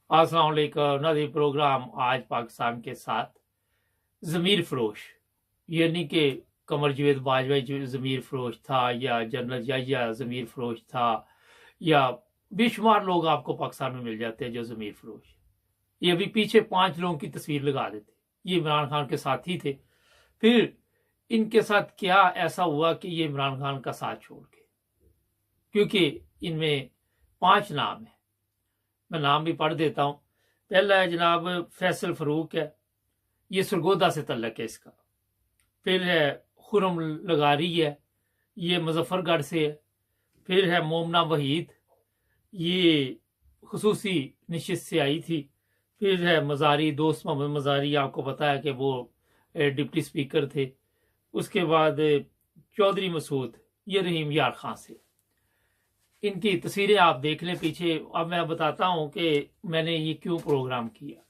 अस्सलाम वालेकुम। नदी प्रोग्राम आज पाकिस्तान के साथ ज़मीर फ़रोश यानी कि कमर जावेद बाजवा जो ज़मीर फ़रोश था या जनरल याहिया ज़मीर फ़रोश था या बेशुमार लोग आपको पाकिस्तान में मिल जाते हैं जो ज़मीर फ़रोश। ये अभी पीछे 5 लोगों की तस्वीर लगा देते। ये इमरान खान के साथी थे। फिर इनके साथ क्या ऐसा हुआ कि ये इमरान खान का साथ छोड़ गए, क्योंकि इनमें 5 नाम है। मैं नाम भी पढ़ देता हूँ। पहला है जनाब फैसल फ़रूक है, ये सरगोदा से तल्लक है इसका। फिर है खुरम लगारी है, ये मुजफ्फरगढ़ से है। फिर है मोमना वहीद, ये खसूसी नशिस्त से आई थी। फिर है मज़ारी, दोस्त मोहम्मद मज़ारी, आपको पता है कि वो डिप्टी स्पीकर थे। उसके बाद चौधरी मसूद, ये रहीम यार खां से। इनकी तस्वीरें आप देख लें पीछे। अब मैं बताता हूं कि मैंने ये क्यों प्रोग्राम किया।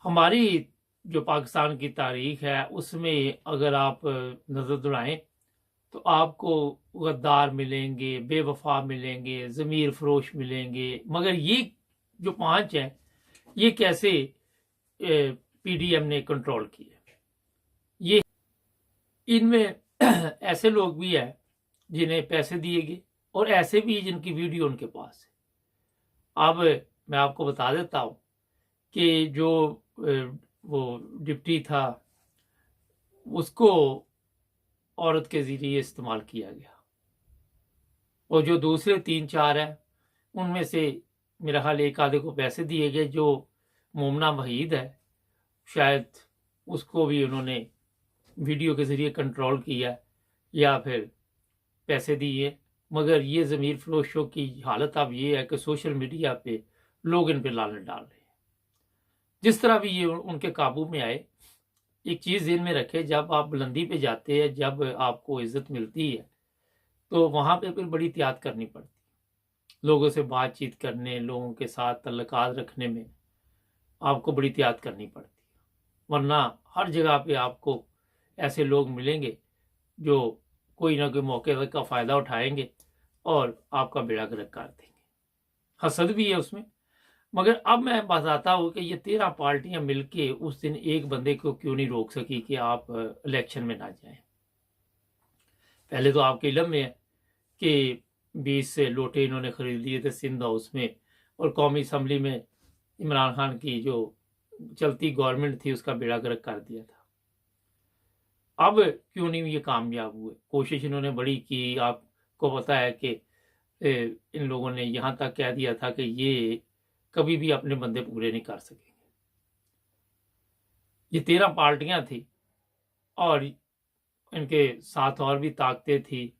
हमारी जो पाकिस्तान की तारीख है उसमें अगर आप नजर दौड़ाएं तो आपको गद्दार मिलेंगे, बेवफा मिलेंगे, ज़मीर फ़रोश मिलेंगे, मगर ये जो 5 हैं ये कैसे पीडीएम ने कंट्रोल किए। ये इनमें ऐसे लोग भी हैं जिन्हें पैसे दिए गए और ऐसे भी जिनकी वीडियो उनके पास है। अब मैं आपको बता देता हूं कि जो वो डिप्टी था उसको औरत के जरिए इस्तेमाल किया गया, और जो दूसरे 3-4 हैं उनमें से मेरा ख्याल एक आधे को पैसे दिए गए। जो मोमना वहीद है शायद उसको भी उन्होंने वीडियो के जरिए कंट्रोल किया या फिर पैसे दिए। मगर ये ज़मीर फ़रोशों की हालत अब ये है कि सोशल मीडिया पे लोग इन पे लानत डाल रहे हैं। जिस तरह भी ये उनके काबू में आए, एक चीज़ ज़हन में रखें, जब आप बुलंदी पे जाते हैं, जब आपको इज्जत मिलती है तो वहाँ पे फिर बड़ी एहतियात करनी पड़ती है। लोगों से बातचीत करने, लोगों के साथ तल्लुकात रखने में आपको बड़ी एहतियात करनी पड़ती है, वरना हर जगह पे आपको ऐसे लोग मिलेंगे जो कोई ना कोई मौके का फ़ायदा उठाएंगे और आपका बेड़ा गर्क कर देंगे। हसद भी है उसमें। मगर अब मैं बताता हूँ कि ये 13 पार्टियां मिलके उस दिन एक बंदे को क्यों नहीं रोक सकी कि आप इलेक्शन में ना जाएं। पहले तो आपके इल्म में है कि 20 लोटे इन्होंने खरीद लिए थे सिंध हाउस में, और कौमी असम्बली में इमरान खान की जो चलती गवर्नमेंट थी उसका बेड़ा गर्क कर दिया था। अब क्यों नहीं ये कामयाब हुए? कोशिश इन्होंने बड़ी की। आपको पता है कि इन लोगों ने यहां तक कह दिया था कि ये कभी भी अपने बंदे पूरे नहीं कर सकेंगे। ये 13 पार्टियां थी और इनके साथ और भी ताकतें थी,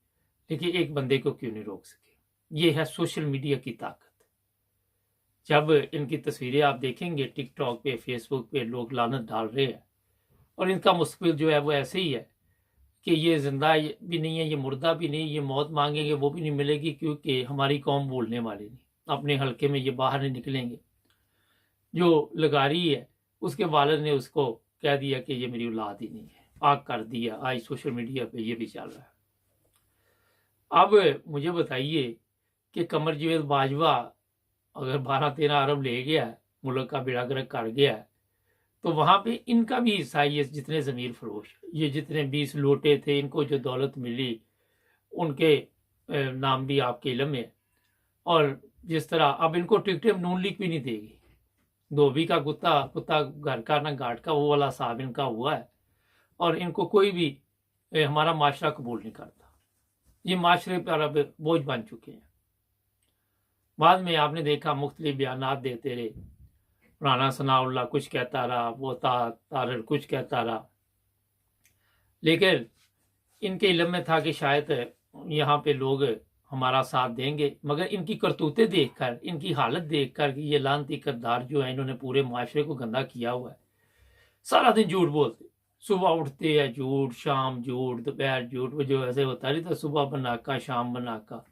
लेकिन एक बंदे को क्यों नहीं रोक सके? ये है सोशल मीडिया की ताकत। जब इनकी तस्वीरें आप देखेंगे टिकटॉक पे, फेसबुक पे, लोग लानत डाल रहे हैं और इनका मुस्तकबिल जो है वो ऐसे ही है कि ये जिंदा भी नहीं है, ये मुर्दा भी नहीं, ये मौत मांगेंगे वो भी नहीं मिलेगी, क्योंकि हमारी कौम बोलने वाली नहीं, अपने हलके में ये बाहर नहीं निकलेंगे। जो लगारी है उसके वालिद ने उसको कह दिया कि ये मेरी औलाद ही नहीं है, पाक कर दिया। आज सोशल मीडिया पे ये भी चल रहा है। अब मुझे बताइए कि कमर जावेद बाजवा अगर 12-13 अरब ले गया है, मुल्क का बेड़ा गर्क कर गया है, तो वहां पे इनका भी हिस्सा है। ये जितने ज़मीर फ़रोश, ये जितने 20 लोटे थे, इनको जो दौलत मिली उनके नाम भी आपके इल्म में है। और जिस तरह अब इनको टिकटें नून लीग भी नहीं देगी। धोबी का कुत्ता कुत्ता घर का ना घाट का, वो वाला साहब इनका हुआ है और इनको कोई भी हमारा माशरा कबूल नहीं करता। ये माशरे पर अब बोझ बन चुके हैं। बाद में आपने देखा मुख्तलिफ बयानात देते रहे, राना सनाउल्लाह कुछ कहता रहा, वो तारर कुछ कहता रहा, लेकिन इनके इल्म में था कि शायद यहाँ पे लोग हमारा साथ देंगे। मगर इनकी करतूतें देखकर, इनकी हालत देखकर कि ये लानती किरदार जो है, इन्होंने पूरे माशरे को गंदा किया हुआ है। सारा दिन झूठ बोलते, सुबह उठते हैं झूठ, शाम झूठ, दोपहर झूठ, वो जो ऐसे होता नहीं था, सुबह बनाका शाम बनाका।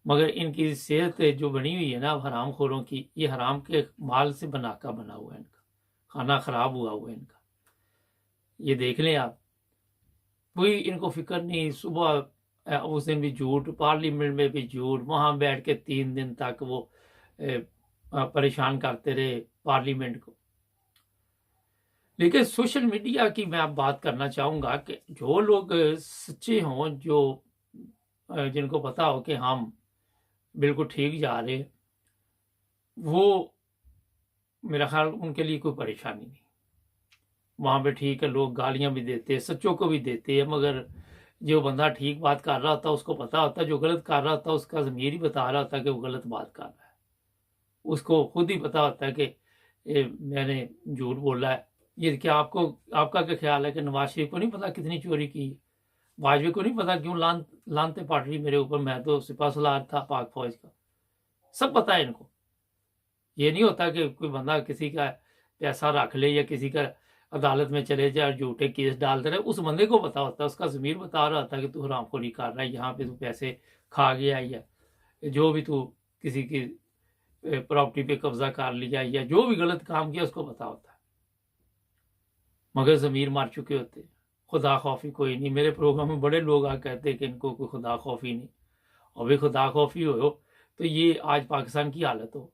मगर इनकी सेहत जो बनी हुई है ना हराम खोरों की, ये हराम के माल से बनाका बना हुआ है, इनका खाना खराब हुआ हुआ है इनका। ये देख लें आप, कोई इनको फिक्र नहीं। सुबह उस दिन भी झूठ, पार्लियामेंट में भी झूठ, वहां बैठ के 3 दिन तक वो परेशान करते रहे पार्लियामेंट को। लेकिन सोशल मीडिया की मैं अब बात करना चाहूँगा कि जो लोग सच्चे हों, जो जिनको पता हो कि हम बिल्कुल ठीक जा रहे हैं, वो मेरा ख्याल उनके लिए कोई परेशानी नहीं। वहाँ पे ठीक है, लोग गालियाँ भी देते हैं, सच्चों को भी देते हैं, मगर जो बंदा ठीक बात कर रहा होता है उसको पता होता है, जो गलत कर रहा होता है उसका ज़मीर ही बता रहा होता है कि वो गलत बात कर रहा है। उसको खुद ही पता होता है कि मैंने झूठ बोला है। ये क्या आपका क्या ख्याल है कि नवाज शरीफ को नहीं पता कितनी चोरी की है? वाजपेयी को नहीं पता क्यों लानते पड़ रही मेरे ऊपर? मैं तो सिपह सलार था पाक फौज का। सब पता है इनको। ये नहीं होता कि कोई बंदा किसी का पैसा रख ले या किसी का अदालत में चले जाए और झूठे केस डालते रहे। उस बंदे को पता होता है, उसका ज़मीर बता रहा होता है कि तू हरामखोरी कर रहा है, यहाँ पे तू पैसे खा गया या जो भी तू किसी की प्रॉपर्टी पे कब्जा कर लिया या जो भी गलत काम किया उसको पता होता है, मगर ज़मीर मार चुके होते हैं। खुदा खौफी कोई नहीं। मेरे प्रोग्राम में बड़े लोग आ कहते हैं कि इनको कोई खुदा खौफी नहीं। और भी खुदा खौफी हो तो ये आज पाकिस्तान की हालत हो,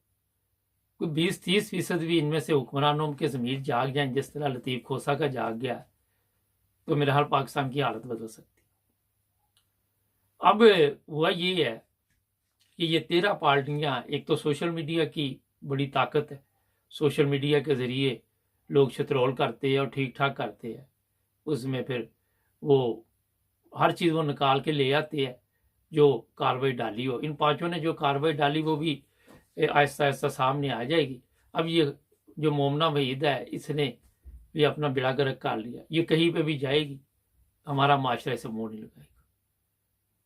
कोई 20-30% भी इनमें से हुक्मरानों के ज़मीर जाग जाए जिस तरह लतीफ़ खोसा का जाग गया है, तो मेरे हाल पाकिस्तान की हालत बदल सकती है। अब हुआ ये है कि ये 13 पार्टियां, एक तो सोशल मीडिया की बड़ी ताकत है, सोशल मीडिया के ज़रिए लोग शतरोल करते हैं और ठीक ठाक करते हैं। उसमें फिर वो हर चीज़ वो निकाल के ले आते हैं जो कार्रवाई डाली हो। इन पांचों ने जो कार्रवाई डाली वो भी आहिस्ता आहिस्ता सामने आ जाएगी। अब ये जो मोमना वहीद है, इसने भी अपना बेड़ा गर्क कर लिया, ये कहीं पे भी जाएगी, हमारा माशरा इसे मोड़ नहीं लगाएगा।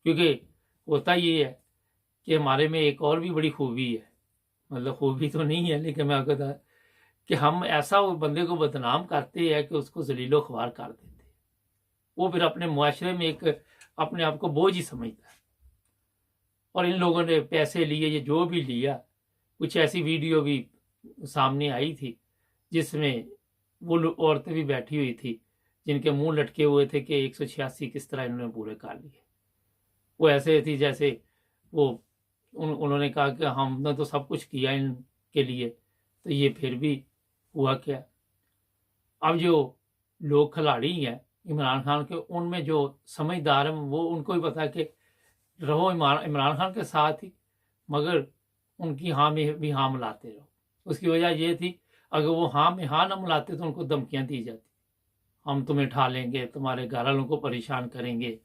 क्योंकि होता ये है कि हमारे में एक और भी बड़ी खूबी है, मतलब खूबी तो नहीं है लेकिन मैं आपको बता कि हम ऐसा वो बंदे को बदनाम करते हैं कि उसको जलीलो ख्वार कर देते हैं। वो फिर अपने मुआशरे में एक अपने आप को बोझ ही समझता है। और इन लोगों ने पैसे लिए, ये जो भी लिया, कुछ ऐसी वीडियो भी सामने आई थी जिसमें वो औरतें भी बैठी हुई थी जिनके मुंह लटके हुए थे कि 186 किस तरह इन्होंने पूरे कर लिए। वो ऐसे थी जैसे वो उन्होंने कहा कि हमने तो सब कुछ किया इनके लिए, तो ये फिर भी हुआ क्या। अब जो लोग खिलाड़ी हैं इमरान खान के, उनमें जो समझदार हैं वो उनको ही पता है कि रहो इमरान खान के साथ ही, मगर उनकी हाँ में भी हाँ मिलाते रहो। उसकी वजह ये थी, अगर वो हाँ में हाँ ना मिलाते तो उनको धमकियाँ दी जाती, हम तुम्हें उठा लेंगे, तुम्हारे घर वालों को परेशान करेंगे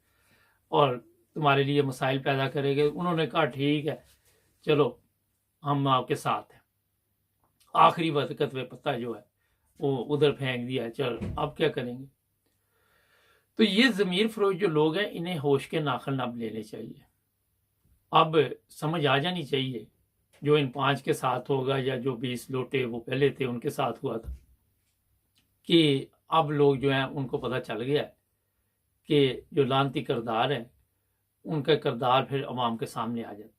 और तुम्हारे लिए मसाइल पैदा करेंगे। उन्होंने कहा ठीक है चलो हम आपके साथ हैं। आखिरी वक्त पे पत्ता जो है वो उधर फेंक दिया, चल अब क्या करेंगे। तो ये ज़मीर फरोश जो लोग हैं इन्हें होश के नाखन अब लेने चाहिए। अब समझ आ जानी चाहिए जो इन 5 के साथ होगा या जो 20 लोटे वो पहले थे उनके साथ हुआ था, कि अब लोग जो हैं उनको पता चल गया है कि जो लानती किरदार है उनका किरदार फिर अवाम के सामने आ जाते हैं।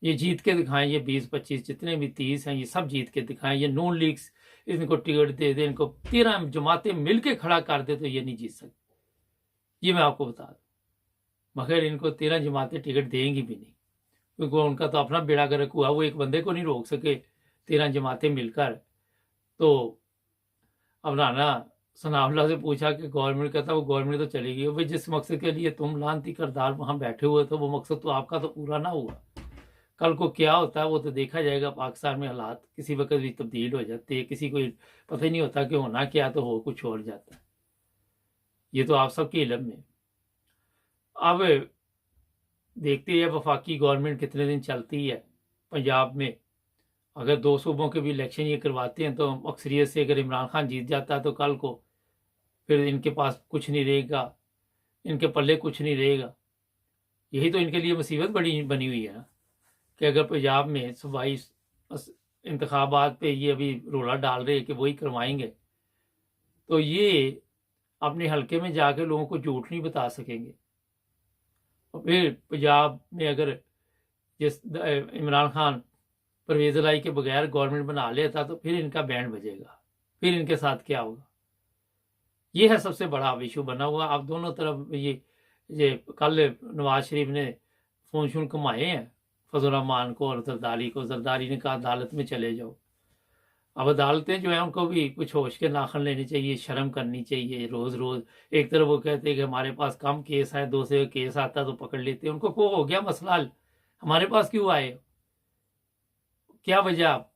ये जीत के दिखाएं, ये 20-25 जितने भी 30 हैं ये सब जीत के दिखाएं। ये नून लीग्स इनको टिकट दे दे, इनको 13 जमातें मिलके खड़ा कर दे तो ये नहीं जीत सकती, ये मैं आपको बता दूं। मगर इनको 13 जमातें टिकट देंगी भी नहीं, क्योंकि उनका तो अपना बेड़ा गर्क हुआ, वो एक बंदे को नहीं रोक सके 13 जमातें मिलकर। तो अब राना सनाउल्लाह से पूछा कि गवर्नमेंट, कहता वो गवर्नमेंट तो चली गई। भाई जिस मकसद के लिए तुम लानती करदार वहां बैठे हुए थे वो मकसद तो आपका तो पूरा ना हुआ। कल को क्या होता है वो तो देखा जाएगा। पाकिस्तान में हालात किसी वक्त भी तब्दील हो जाते हैं, किसी को पता ही नहीं होता कि होना क्या तो हो कुछ और जाता है। ये तो आप सबके इल्म में। अब देखते हैं वफाकी गवर्नमेंट कितने दिन चलती है। पंजाब में अगर 2 सूबों के भी इलेक्शन ये करवाते हैं तो अक्सरियत से अगर इमरान खान जीत जाता है तो कल को फिर इनके पास कुछ नहीं रहेगा, इनके पल्ले कुछ नहीं रहेगा। यही तो इनके लिए मुसीबत बड़ी बनी हुई है ना, कि अगर पंजाब में सूबाई इंतखाबात पे ये अभी रोला डाल रहे हैं कि वही करवाएंगे, तो ये अपने हलके में जाके लोगों को झूठ नहीं बता सकेंगे। और फिर पंजाब में अगर जिस इमरान खान परवेज लाई के बगैर गवर्नमेंट बना लेता तो फिर इनका बैंड बजेगा, फिर इनके साथ क्या होगा। ये है सबसे बड़ा इशू बना हुआ। अब दोनों तरफ ये कल नवाज शरीफ ने फोन शोन कमाए हैं, फजल रहमान को और जरदारी को। जरदारी ने कहा अदालत में चले जाओ। अब अदालतें जो है उनको भी कुछ होश के नाखन लेने चाहिए, शर्म करनी चाहिए। रोज रोज एक तरफ वो कहते हैं कि हमारे पास कम केस है, दूसरे केस आता तो पकड़ लेते हैं। उनको को हो गया मसला हल, हमारे पास क्यों आए, क्या वजह आप?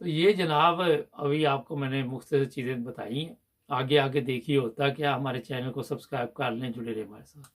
तो ये जनाब अभी आपको मैंने मुख्तलिफ चीज़ें बताई हैं। आगे आगे देखिए होता क्या। हमारे चैनल को सब्सक्राइब कर लें, जुड़े रहे हमारे साथ।